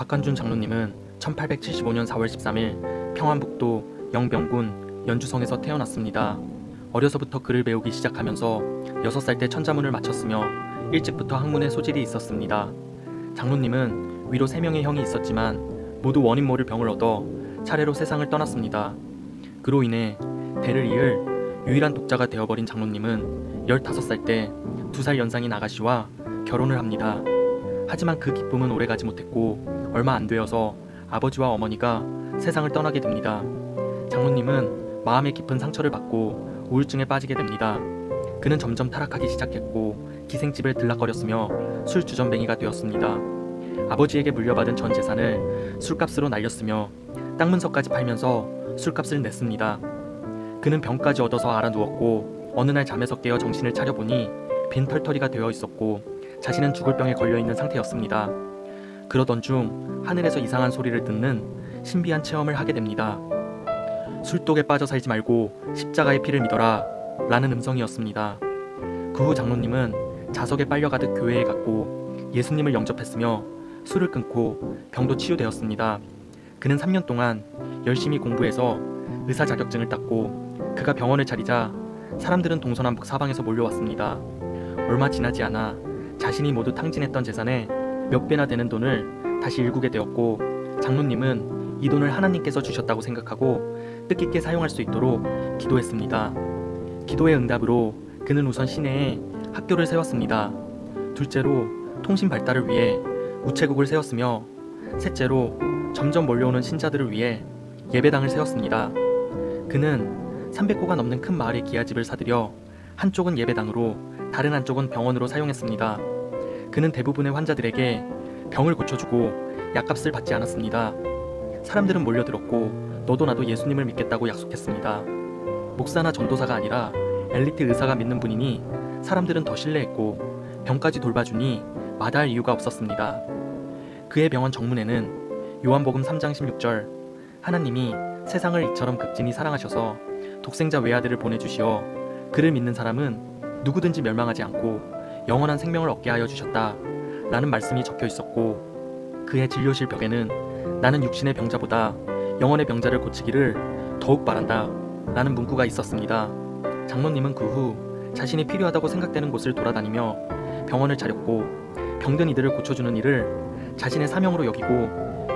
박관준 장로님은 1875년 4월 13일 평안북도 영병군 연주성에서 태어났습니다. 어려서부터 글을 배우기 시작하면서 6살 때 천자문을 마쳤으며 일찍부터 학문에 소질이 있었습니다. 장로님은 위로 3명의 형이 있었지만 모두 원인 모를 병을 얻어 차례로 세상을 떠났습니다. 그로 인해 대를 이을 유일한 독자가 되어버린 장로님은 15살 때 2살 연상인 아가씨와 결혼을 합니다. 하지만 그 기쁨은 오래가지 못했고 얼마 안 되어서 아버지와 어머니가 세상을 떠나게 됩니다. 장로님은 마음의 깊은 상처를 받고 우울증에 빠지게 됩니다. 그는 점점 타락하기 시작했고 기생집을 들락거렸으며 술주전뱅이가 되었습니다. 아버지에게 물려받은 전 재산을 술값으로 날렸으며 땅 문서까지 팔면서 술값을 냈습니다. 그는 병까지 얻어서 알아누웠고 어느 날 잠에서 깨어 정신을 차려보니 빈 털터리가 되어 있었고 자신은 죽을 병에 걸려있는 상태였습니다. 그러던 중 하늘에서 이상한 소리를 듣는 신비한 체험을 하게 됩니다. 술독에 빠져 살지 말고 십자가의 피를 믿어라 라는 음성이었습니다. 그 후 장로님은 자석에 빨려가듯 교회에 갔고 예수님을 영접했으며 술을 끊고 병도 치유되었습니다. 그는 3년 동안 열심히 공부해서 의사 자격증을 땄고 그가 병원을 차리자 사람들은 동서남북 사방에서 몰려왔습니다. 얼마 지나지 않아 자신이 모두 탕진했던 재산의 몇 배나 되는 돈을 다시 일구게 되었고 장로님은 이 돈을 하나님께서 주셨다고 생각하고 뜻깊게 사용할 수 있도록 기도했습니다. 기도의 응답으로 그는 우선 시내에 학교를 세웠습니다. 둘째로 통신 발달을 위해 우체국을 세웠으며 셋째로 점점 몰려오는 신자들을 위해 예배당을 세웠습니다. 그는 300호가 넘는 큰 마을의 기아집을 사들여 한쪽은 예배당으로 다른 한쪽은 병원으로 사용했습니다. 그는 대부분의 환자들에게 병을 고쳐주고 약값을 받지 않았습니다. 사람들은 몰려들었고 너도 나도 예수님을 믿겠다고 약속했습니다. 목사나 전도사가 아니라 엘리트 의사가 믿는 분이니 사람들은 더 신뢰했고 병까지 돌봐주니 마다할 이유가 없었습니다. 그의 병원 정문에는 요한복음 3장 16절 하나님이 세상을 이처럼 극진히 사랑하셔서 독생자 외아들을 보내주시어 그를 믿는 사람은 누구든지 멸망하지 않고 영원한 생명을 얻게 하여 주셨다 라는 말씀이 적혀 있었고 그의 진료실 벽에는 나는 육신의 병자보다 영혼의 병자를 고치기를 더욱 바란다 라는 문구가 있었습니다. 장로님은 그 후 자신이 필요하다고 생각되는 곳을 돌아다니며 병원을 차렸고 병든 이들을 고쳐주는 일을 자신의 사명으로 여기고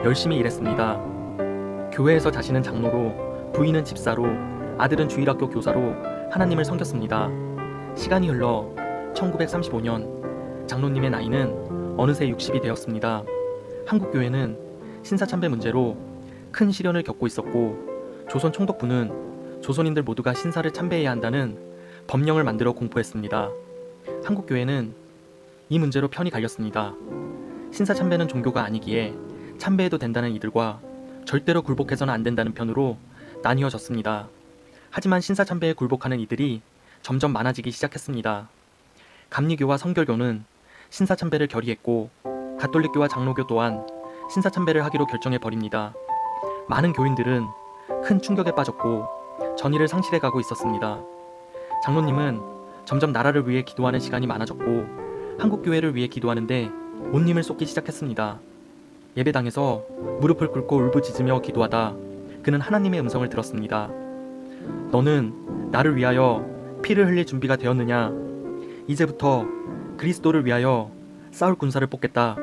열심히 일했습니다. 교회에서 자신은 장로로, 부인은 집사로, 아들은 주일학교 교사로 하나님을 섬겼습니다. 시간이 흘러 1935년 장로님의 나이는 어느새 60이 되었습니다. 한국교회는 신사참배 문제로 큰 시련을 겪고 있었고 조선 총독부는 조선인들 모두가 신사를 참배해야 한다는 법령을 만들어 공포했습니다. 한국교회는 이 문제로 편이 갈렸습니다. 신사참배는 종교가 아니기에 참배해도 된다는 이들과 절대로 굴복해서는 안 된다는 편으로 나뉘어졌습니다. 하지만 신사참배에 굴복하는 이들이 점점 많아지기 시작했습니다. 감리교와 성결교는 신사참배를 결의했고 가톨릭교와 장로교 또한 신사참배를 하기로 결정해버립니다. 많은 교인들은 큰 충격에 빠졌고 전의를 상실해가고 있었습니다. 장로님은 점점 나라를 위해 기도하는 시간이 많아졌고 한국교회를 위해 기도하는데 온 힘을 쏟기 시작했습니다. 예배당에서 무릎을 꿇고 울부짖으며 기도하다 그는 하나님의 음성을 들었습니다. 너는 나를 위하여 피를 흘릴 준비가 되었느냐? 이제부터 그리스도를 위하여 싸울 군사를 뽑겠다.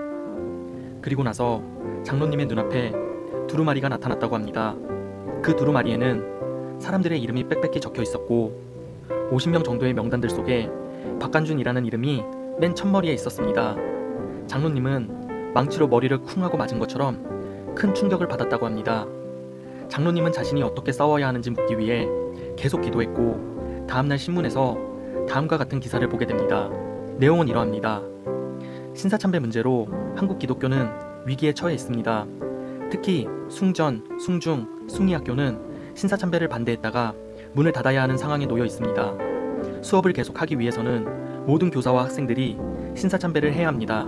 그리고 나서 장로님의 눈앞에 두루마리가 나타났다고 합니다. 그 두루마리에는 사람들의 이름이 빽빽히 적혀 있었고 50명 정도의 명단들 속에 박관준이라는 이름이 맨 첫머리에 있었습니다. 장로님은 망치로 머리를 쿵 하고 맞은 것처럼 큰 충격을 받았다고 합니다. 장로님은 자신이 어떻게 싸워야 하는지 묻기 위해 계속 기도했고 다음날 신문에서 다음과 같은 기사를 보게 됩니다. 내용은 이러합니다. 신사참배 문제로 한국 기독교는 위기에 처해 있습니다. 특히 숭전, 숭중, 숭리학교는 신사참배를 반대했다가 문을 닫아야 하는 상황에 놓여 있습니다. 수업을 계속하기 위해서는 모든 교사와 학생들이 신사참배를 해야 합니다.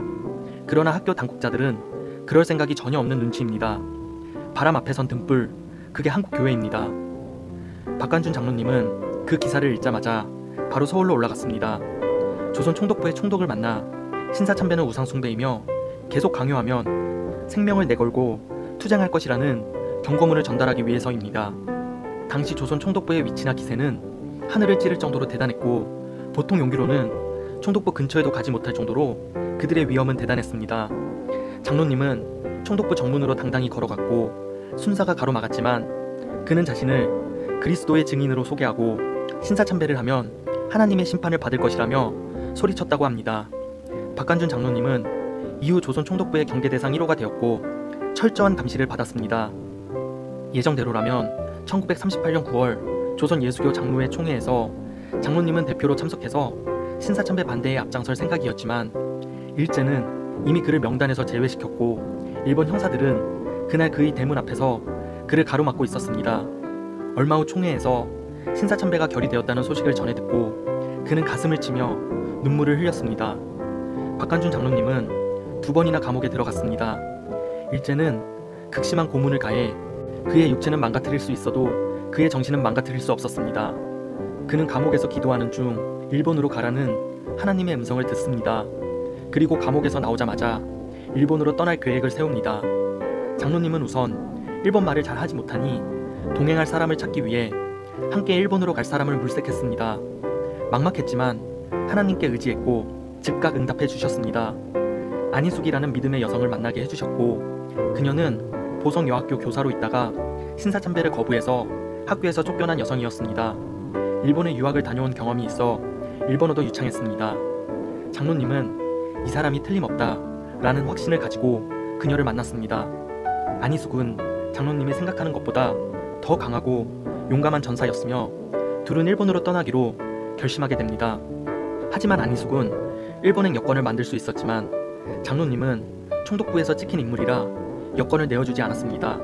그러나 학교 당국자들은 그럴 생각이 전혀 없는 눈치입니다. 바람 앞에 선 등불, 그게 한국 교회입니다. 박관준 장로님은 그 기사를 읽자마자 바로 서울로 올라갔습니다. 조선 총독부의 총독을 만나 신사참배는 우상숭배이며 계속 강요하면 생명을 내걸고 투쟁할 것이라는 경고문을 전달하기 위해서입니다. 당시 조선 총독부의 위치나 기세는 하늘을 찌를 정도로 대단했고 보통 용기로는 총독부 근처에도 가지 못할 정도로 그들의 위험은 대단했습니다. 장로님은 총독부 정문으로 당당히 걸어갔고 순사가 가로막았지만 그는 자신을 그리스도의 증인으로 소개하고 신사참배를 하면 하나님의 심판을 받을 것이라며 소리쳤다고 합니다. 박관준 장로님은 이후 조선 총독부의 경계 대상 1호가 되었고 철저한 감시를 받았습니다. 예정대로라면 1938년 9월 조선 예수교 장로회 총회에서 장로님은 대표로 참석해서 신사참배 반대에 앞장설 생각이었지만 일제는 이미 그를 명단에서 제외시켰고 일본 형사들은 그날 그의 대문 앞에서 그를 가로막고 있었습니다. 얼마 후 총회에서 신사참배가 결의되었다는 소식을 전해 듣고 그는 가슴을 치며 눈물을 흘렸습니다. 박관준 장로님은 2번이나 감옥에 들어갔습니다. 일제는 극심한 고문을 가해 그의 육체는 망가뜨릴 수 있어도 그의 정신은 망가뜨릴 수 없었습니다. 그는 감옥에서 기도하는 중 일본으로 가라는 하나님의 음성을 듣습니다. 그리고 감옥에서 나오자마자 일본으로 떠날 계획을 세웁니다. 장로님은 우선 일본 말을 잘 하지 못하니 동행할 사람을 찾기 위해 함께 일본으로 갈 사람을 물색했습니다. 막막했지만 하나님께 의지했고 즉각 응답해 주셨습니다. 안희숙이라는 믿음의 여성을 만나게 해주셨고 그녀는 보성여학교 교사로 있다가 신사참배를 거부해서 학교에서 쫓겨난 여성이었습니다. 일본에 유학을 다녀온 경험이 있어 일본어도 유창했습니다. 장로님은 이 사람이 틀림없다 라는 확신을 가지고 그녀를 만났습니다. 안희숙은 장로님이 생각하는 것보다 더 강하고 용감한 전사였으며 둘은 일본으로 떠나기로 결심하게 됩니다. 하지만 안희숙은 일본행 여권을 만들 수 있었지만 장로님은 총독부에서 찍힌 인물이라 여권을 내어주지 않았습니다.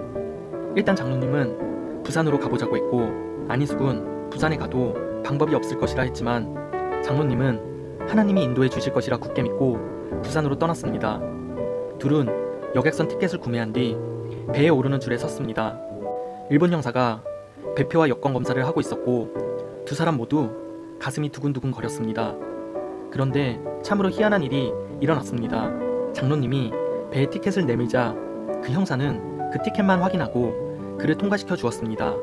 일단 장로님은 부산으로 가보자고 했고 안희숙은 부산에 가도 방법이 없을 것이라 했지만 장로님은 하나님이 인도해 주실 것이라 굳게 믿고 부산으로 떠났습니다. 둘은 여객선 티켓을 구매한 뒤 배에 오르는 줄에 섰습니다. 일본 형사가 배표와 여권 검사를 하고 있었고 두 사람 모두 가슴이 두근두근 거렸습니다. 그런데 참으로 희한한 일이 일어났습니다. 장로님이 배에 티켓을 내밀자 그 형사는 그 티켓만 확인하고 그를 통과시켜 주었습니다.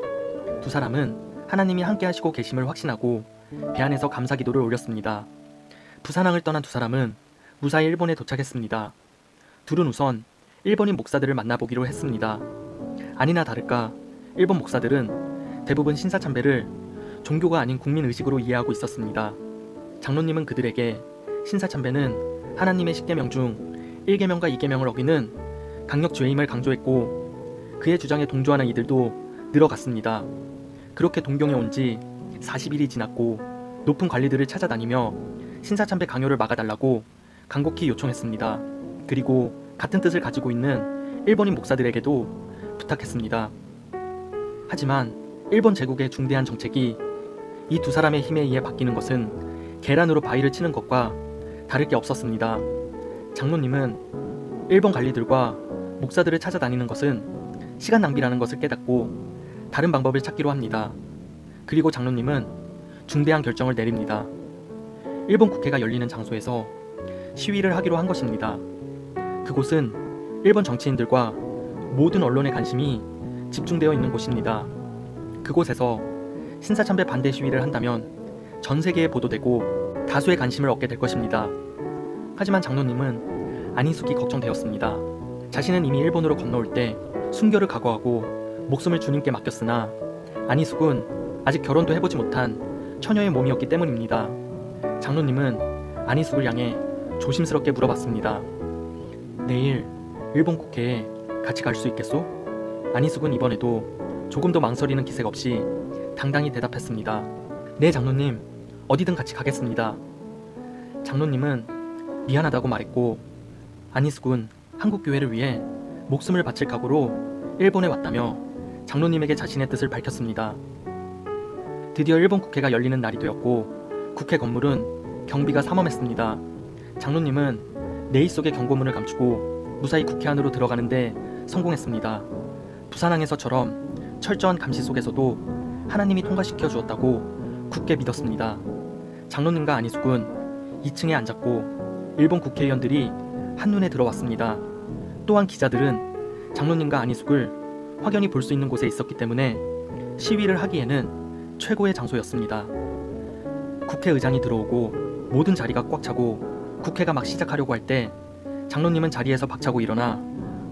두 사람은 하나님이 함께 하시고 계심을 확신하고 배 안에서 감사 기도를 올렸습니다. 부산항을 떠난 두 사람은 무사히 일본에 도착했습니다. 둘은 우선 일본인 목사들을 만나보기로 했습니다. 아니나 다를까 일본 목사들은 대부분 신사참배를 종교가 아닌 국민의식으로 이해하고 있었습니다. 장로님은 그들에게 신사참배는 하나님의 10계명 중 1계명과 2계명을 어기는 강력죄임을 강조했고 그의 주장에 동조하는 이들도 늘어갔습니다. 그렇게 동경에 온 지 40일이 지났고 높은 관리들을 찾아다니며 신사참배 강요를 막아달라고 간곡히 요청했습니다. 그리고 같은 뜻을 가지고 있는 일본인 목사들에게도 부탁했습니다. 하지만 일본 제국의 중대한 정책이 이 두 사람의 힘에 의해 바뀌는 것은 계란으로 바위를 치는 것과 다를 게 없었습니다. 장로님은 일본 관리들과 목사들을 찾아다니는 것은 시간 낭비라는 것을 깨닫고 다른 방법을 찾기로 합니다. 그리고 장로님은 중대한 결정을 내립니다. 일본 국회가 열리는 장소에서 시위를 하기로 한 것입니다. 그곳은 일본 정치인들과 모든 언론의 관심이 집중되어 있는 곳입니다. 그곳에서 신사참배 반대 시위를 한다면 전 세계에 보도되고 다수의 관심을 얻게 될 것입니다. 하지만 장로님은 안희숙이 걱정되었습니다. 자신은 이미 일본으로 건너올 때 순교를 각오하고 목숨을 주님께 맡겼으나 안희숙은 아직 결혼도 해보지 못한 처녀의 몸이었기 때문입니다. 장로님은 안희숙을 향해 조심스럽게 물어봤습니다. 내일 일본 국회에 같이 갈 수 있겠소? 안희숙은 이번에도 조금도 망설이는 기색 없이 당당히 대답했습니다. 네 장로님, 어디든 같이 가겠습니다. 장로님은 미안하다고 말했고 안희숙은 한국교회를 위해 목숨을 바칠 각오로 일본에 왔다며 장로님에게 자신의 뜻을 밝혔습니다. 드디어 일본 국회가 열리는 날이 되었고 국회 건물은 경비가 삼엄했습니다. 장로님은 내의 속의 경고문을 감추고 무사히 국회 안으로 들어가는데 성공했습니다. 부산항에서처럼 철저한 감시 속에서도 하나님이 통과시켜 주었다고 굳게 믿었습니다. 장로님과 안희숙은 2층에 앉았고 일본 국회의원들이 한눈에 들어왔습니다. 또한 기자들은 장로님과 안희숙을 확연히 볼 수 있는 곳에 있었기 때문에 시위를 하기에는 최고의 장소였습니다. 국회의장이 들어오고 모든 자리가 꽉 차고 국회가 막 시작하려고 할 때 장로님은 자리에서 박차고 일어나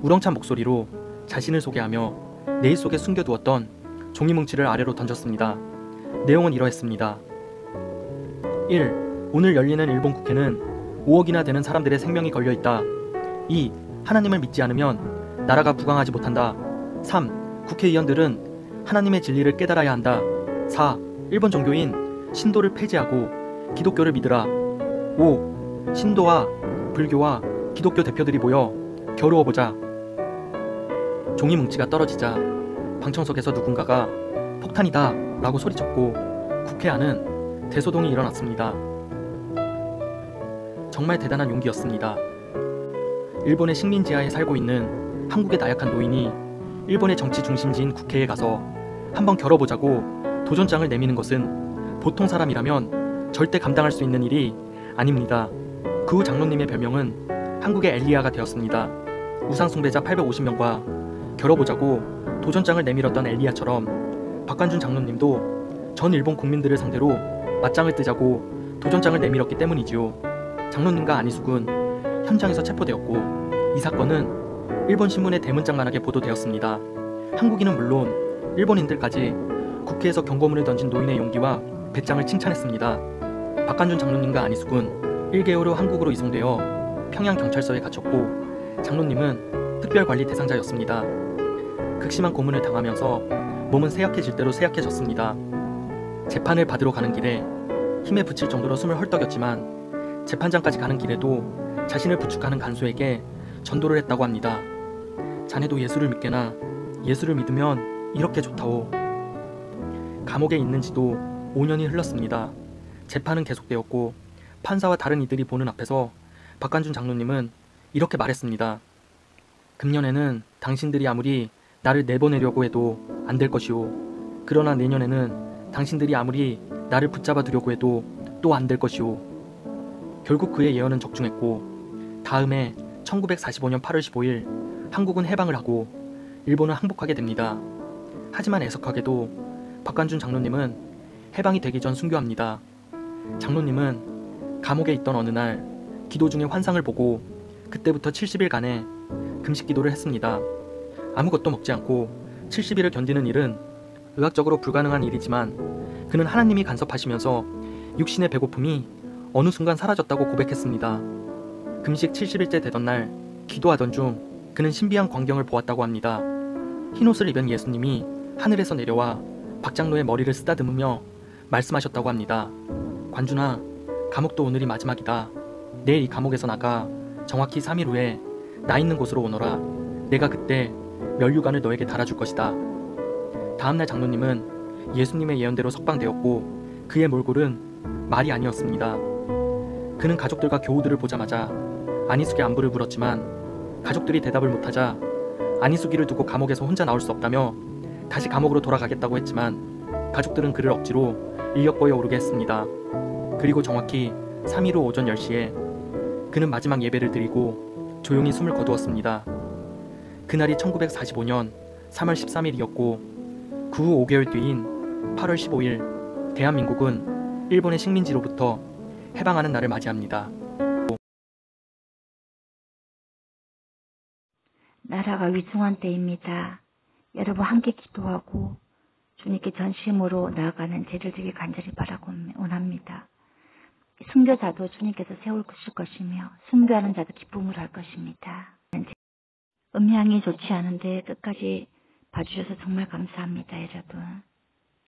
우렁찬 목소리로 자신을 소개하며 내일 속에 숨겨두었던 종이 뭉치를 아래로 던졌습니다. 내용은 이러했습니다. 1. 오늘 열리는 일본 국회는 5억이나 되는 사람들의 생명이 걸려있다. 2. 하나님을 믿지 않으면 나라가 부강하지 못한다. 3. 국회의원들은 하나님의 진리를 깨달아야 한다. 4. 일본 종교인 신도를 폐지하고 기독교를 믿으라. 5. 신도와 불교와 기독교 대표들이 모여 겨루어보자. 종이 뭉치가 떨어지자 방청석에서 누군가가 폭탄이다 라고 소리쳤고 국회 안은 대소동이 일어났습니다. 정말 대단한 용기였습니다. 일본의 식민지하에 살고 있는 한국의 나약한 노인이 일본의 정치 중심지인 국회에 가서 한번 겨뤄보자고 도전장을 내미는 것은 보통 사람이라면 절대 감당할 수 있는 일이 아닙니다. 그 후 장로님의 별명은 한국의 엘리야가 되었습니다. 우상숭배자 850명과 겨뤄보자고 도전장을 내밀었던 엘리야처럼 박관준 장로님도 전 일본 국민들을 상대로 맞짱을 뜨자고 도전장을 내밀었기 때문이지요. 장로님과 안희숙은 현장에서 체포되었고 이 사건은 일본 신문에 대문짝만하게 보도되었습니다. 한국인은 물론 일본인들까지 국회에서 경고문을 던진 노인의 용기와 배짱을 칭찬했습니다. 박관준 장로님과 안희숙은 1개월 후 한국으로 이송되어 평양경찰서에 갇혔고 장로님은 특별관리 대상자였습니다. 극심한 고문을 당하면서 몸은 쇠약해질 대로 쇠약해졌습니다. 재판을 받으러 가는 길에 힘에 부칠 정도로 숨을 헐떡였지만 재판장까지 가는 길에도 자신을 부축하는 간수에게 전도를 했다고 합니다. 자네도 예수를 믿게나 예수를 믿으면 이렇게 좋다오. 감옥에 있는지도 5년이 흘렀습니다. 재판은 계속되었고 판사와 다른 이들이 보는 앞에서 박관준 장로님은 이렇게 말했습니다. 금년에는 당신들이 아무리 나를 내보내려고 해도 안 될 것이오. 그러나 내년에는 당신들이 아무리 나를 붙잡아 두려고 해도 또 안 될 것이오. 결국 그의 예언은 적중했고 다음해 1945년 8월 15일 한국은 해방을 하고 일본은 항복하게 됩니다. 하지만 애석하게도 박관준 장로님은 해방이 되기 전 순교합니다. 장로님은 감옥에 있던 어느 날 기도 중에 환상을 보고 그때부터 70일간의 금식 기도를 했습니다. 아무것도 먹지 않고 70일을 견디는 일은 의학적으로 불가능한 일이지만 그는 하나님이 간섭하시면서 육신의 배고픔이 어느 순간 사라졌다고 고백했습니다. 금식 70일째 되던 날 기도하던 중 그는 신비한 광경을 보았다고 합니다. 흰옷을 입은 예수님이 하늘에서 내려와 박장로의 머리를 쓰다듬으며 말씀하셨다고 합니다. 관준아, 감옥도 오늘이 마지막이다. 내일 이 감옥에서 나가 정확히 3일 후에 나 있는 곳으로 오너라. 내가 그때 면류관을 너에게 달아줄 것이다. 다음날 장로님은 예수님의 예언대로 석방되었고 그의 몰골은 말이 아니었습니다. 그는 가족들과 교우들을 보자마자 안희숙의 안부를 물었지만 가족들이 대답을 못하자 안희숙이를 두고 감옥에서 혼자 나올 수 없다며 다시 감옥으로 돌아가겠다고 했지만 가족들은 그를 억지로 인력거에 오르게 했습니다. 그리고 정확히 3일 후 오전 10시에 그는 마지막 예배를 드리고 조용히 숨을 거두었습니다. 그날이 1945년 3월 13일이었고 그 후 5개월 뒤인 8월 15일 대한민국은 일본의 식민지로부터 해방하는 날을 맞이합니다. 나라가 위중한 때입니다. 여러분 함께 기도하고 주님께 전심으로 나아가는 제를 되게 간절히 바라고 원합니다. 순교자도 주님께서 세우실 것이며 순교하는 자도 기쁨을 할 것입니다. 음향이 좋지 않은데 끝까지 봐주셔서 정말 감사합니다, 여러분.